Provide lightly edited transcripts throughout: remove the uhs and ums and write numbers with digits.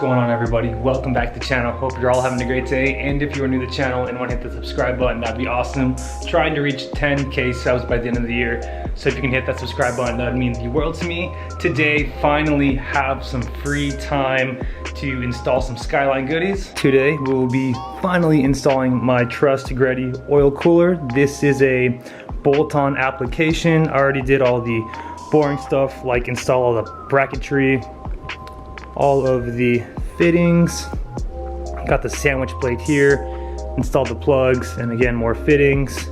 going on, everybody? Welcome back to the channel. Hope you're all having a great day. And if you are new to the channel and want to hit the subscribe button, that'd be awesome. Trying to reach 10K subs by the end of the year. So if you can hit that subscribe button, that would mean the world to me. Today, finally have some free time to install some Skyline goodies. Today, we will be finally installing my Trust Greddy oil cooler. This is a bolt-on application. I already did all the boring stuff like install all the bracketry, all of the fittings, got the sandwich plate here, installed the plugs, and again more fittings.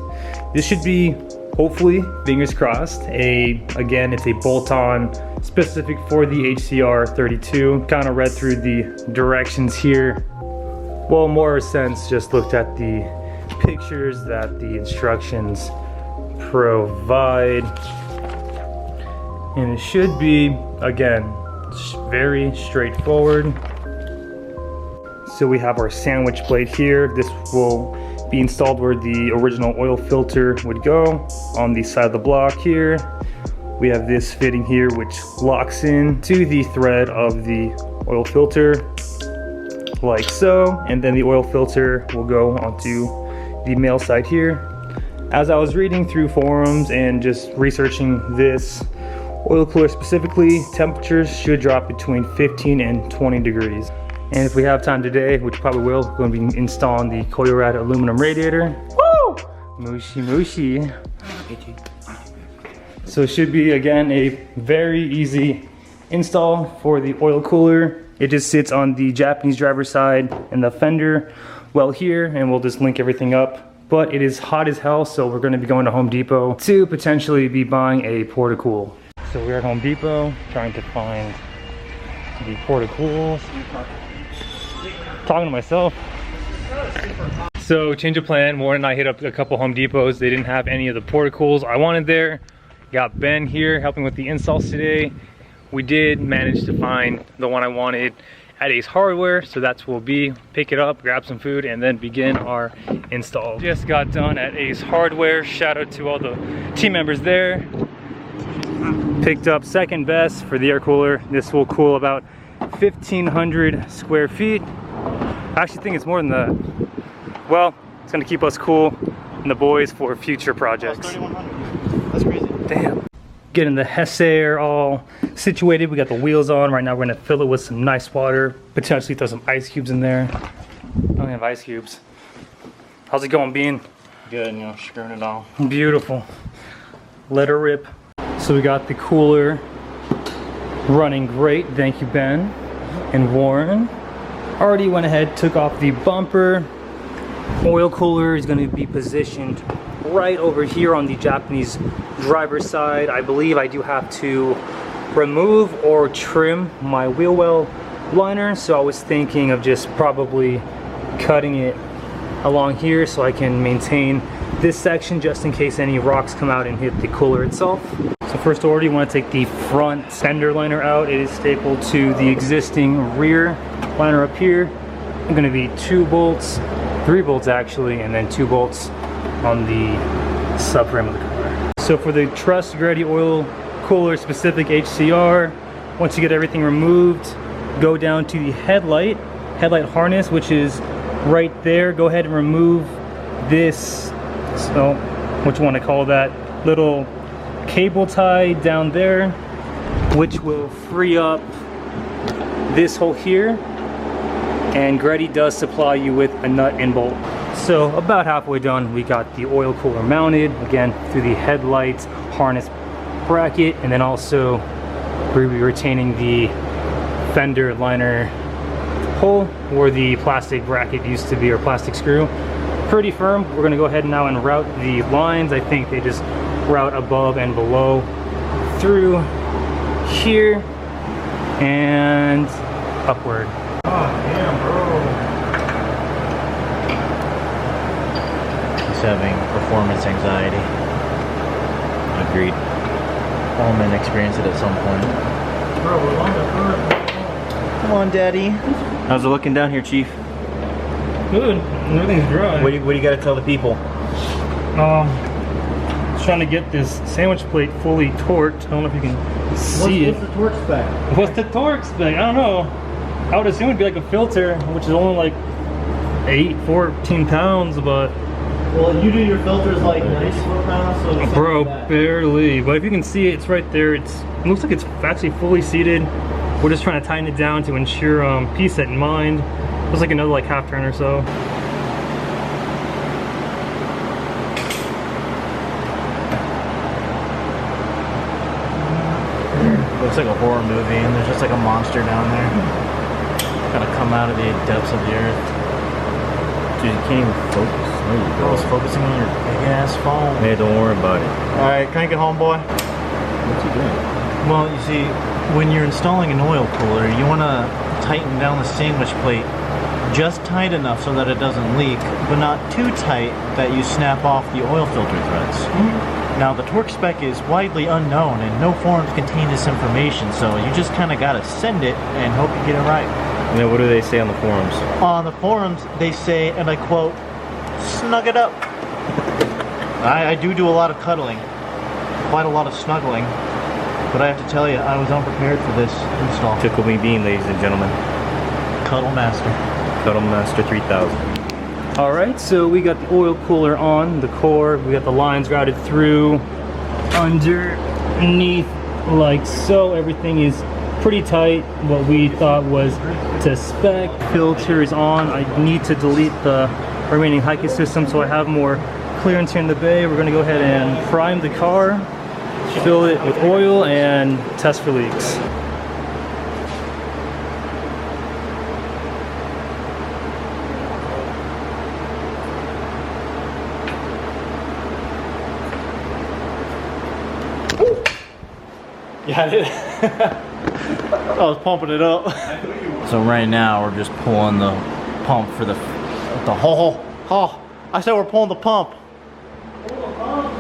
This should be, hopefully, fingers crossed, again it's a bolt-on specific for the R32. Kind of read through the directions here. Well, more sense, just looked at the pictures that the instructions provide, and it should be, again, very straightforward. So we have our sandwich plate here. This will be installed where the original oil filter would go, on the side of the block here. We have this fitting here which locks in to the thread of the oil filter like so, and then the oil filter will go onto the male side here. As I was reading through forums and just researching this oil cooler specifically, temperatures should drop between 15 and 20 degrees. And if we have time today, which probably will, we're going to be installing the Koyorad aluminum radiator. Woo! Mushy mushy. So it should be, again, a very easy install for the oil cooler. It just sits on the Japanese driver's side and the fender well here, and we'll just link everything up. But it is hot as hell, so we're going to be going to Home Depot to potentially be buying a porta-cool. So we're at Home Depot trying to find the porta-cools. Talking to myself. So change of plan. Warren and I hit up a couple Home Depots. They didn't have any of the porta-cools I wanted there. Got Ben here helping with the installs today. We did manage to find the one I wanted at Ace Hardware, so that's where we'll be. Pick it up, grab some food, and then begin our install. Just got done at Ace Hardware. Shout out to all the team members there. Picked up second best for the air cooler. This will cool about 1,500 square feet. I actually think it's more than that. Well, it's gonna keep us cool and the boys for future projects. 3,100. That's crazy. Damn. Getting the Hesse air all situated. We got the wheels on. Right now we're gonna fill it with some nice water. Potentially throw some ice cubes in there. I don't have ice cubes. How's it going, Bean? Good, you know, screwing it all. Beautiful. Let her rip. So we got the cooler running great. Thank you, Ben and Warren. Already went ahead, took off the bumper. Oil cooler is going to be positioned right over here on the Japanese driver's side. I believe I do have to remove or trim my wheel well liner, so I was thinking of just probably cutting it along here so I can maintain this section just in case any rocks come out and hit the cooler itself. So first order, you want to take the front fender liner out. It is stapled to the existing rear liner up here. I'm going to be 2 bolts, 3 bolts actually, and then 2 bolts on the subframe of the car. So for the Trust Greddy oil cooler specific HCR, once you get everything removed, go down to the headlight harness, which is right there. Go ahead and remove this, so what you want to call that, little cable tie down there, which will free up this hole here. And Greddy does supply you with a nut and bolt. So about halfway done, we got the oil cooler mounted, again through the headlights harness bracket, and then also we'll be retaining the fender liner hole where the plastic bracket used to be, or plastic screw. Pretty firm. We're going to go ahead now and route the lines. I think they just route above and below through here and upward. Oh, damn, bro. He's having performance anxiety. Agreed. All men experience it at some point. Bro, we're on the front. Come on, Daddy. How's it looking down here, Chief? Good. Everything's dry. What do you got to tell the people? Trying to get this sandwich plate fully torqued. I don't know if you can see it. What's the torque spec? What's the torque spec? I don't know. I would assume it'd be like a filter, which is only like 14 pounds, but Well, you do your filters like 94 pounds, so it's bro, not that. barely. But if you can see it, it's right there. It looks like it's actually fully seated. We're just trying to tighten it down to ensure peace set in mind. It's like another like half turn or so. Looks like a horror movie, and there's just like a monster down there. Gotta come out of the depths of the earth. Dude, you can't even focus. There you I go. was focusing on your big ass phone. Hey, don't worry about it. Alright, crank it home, boy. What's he doing? Well, you see, when you're installing an oil cooler, you want to tighten down the sandwich plate just tight enough so that it doesn't leak, but not too tight that you snap off the oil filter threads. Now, the torque spec is widely unknown and no forums contain this information, so you just kind of got to send it and hope you get it right. And then what do they say on the forums? On the forums, they say, and I quote, "Snug it up." I do a lot of cuddling, quite a lot of snuggling, but I have to tell you, I was unprepared for this install. Tickle me bean, ladies and gentlemen. Cuddle master. Cuddle Master 3000. All right, so we got the oil cooler on the core. We got the lines routed through underneath like so. Everything is pretty tight. What we thought was to spec. Filter is on. I need to delete the remaining Heike system so I have more clearance here in the bay. We're gonna go ahead and prime the car, fill it with oil, and test for leaks. Yeah, I did. I was pumping it up. So right now we're just pulling the pump for the hole. Oh, I said we're pulling the pump.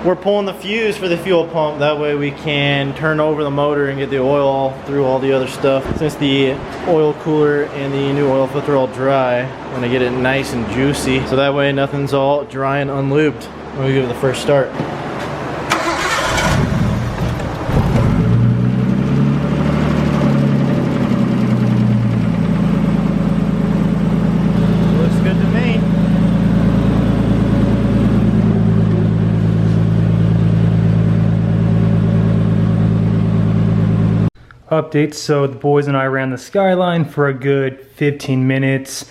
We're pulling the fuse for the fuel pump. That way we can turn over the motor and get the oil all through all the other stuff. Since the oil cooler and the new oil filter are all dry, I'm gonna get it nice and juicy. So that way nothing's all dry and unlubed when we give it the first start. Updates, so the boys and I ran the Skyline for a good 15 minutes.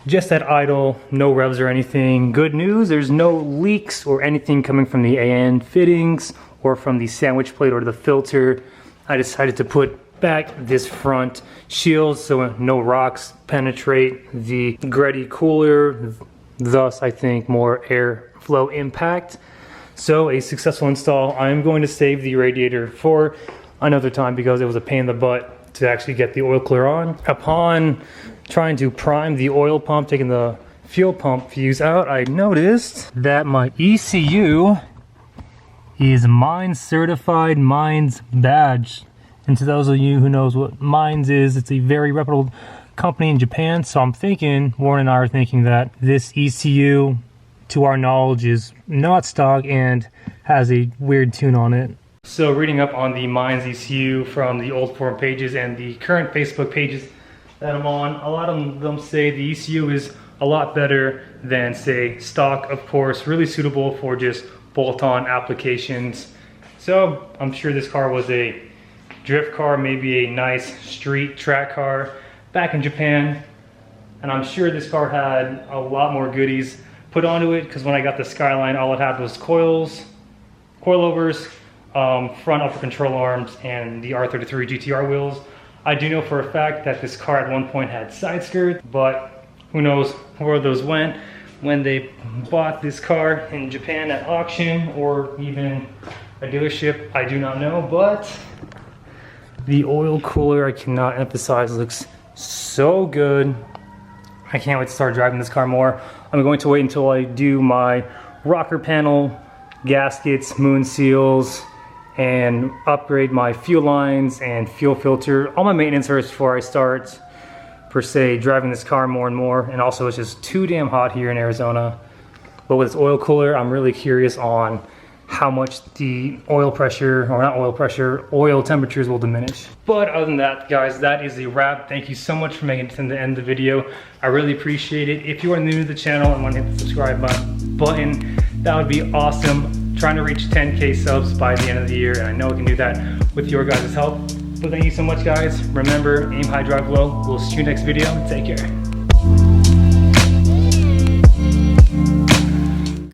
Just at idle, no revs or anything. Good news, there's no leaks or anything coming from the AN fittings or from the sandwich plate or the filter. I decided to put back this front shield so no rocks penetrate the Greddy cooler, thus I think more airflow impact. So a successful install. I'm going to save the radiator for another time because it was a pain in the butt to actually get the oil cooler on. Upon trying to prime the oil pump, taking the fuel pump fuse out, I noticed that my ECU is Mines certified, Mines badge. And to those of you who knows what Mines is, it's a very reputable company in Japan. So I'm thinking, Warren and I are thinking that this ECU, to our knowledge, is not stock and has a weird tune on it. So reading up on the Mines ECU from the old forum pages and the current Facebook pages that I'm on, a lot of them say the ECU is a lot better than, say, stock. Of course, really suitable for just bolt-on applications. So I'm sure this car was a drift car, maybe a nice street track car back in Japan. And I'm sure this car had a lot more goodies put onto it, because when I got the Skyline, all it had was coils, coilovers, front upper control arms, and the R32 GTR wheels. I do know for a fact that this car at one point had side skirts, but who knows where those went when they bought this car in Japan at auction or even a dealership. I do not know, but the oil cooler, I cannot emphasize, looks so good. I can't wait to start driving this car more. I'm going to wait until I do my rocker panel, gaskets, moon seals, and upgrade my fuel lines and fuel filter. All my maintenance first before I start, per se, driving this car more and more. And also it's just too damn hot here in Arizona. But with this oil cooler, I'm really curious on how much the oil pressure, or not oil pressure, oil temperatures will diminish. But other than that, guys, that is a wrap. Thank you so much for making it to the end of the video. I really appreciate it. If you are new to the channel and want to hit the subscribe button, that would be awesome. Trying to reach 10K subs by the end of the year, and I know we can do that with your guys' help. But thank you so much, guys. Remember, aim high, drive low. We'll see you next video. Take care.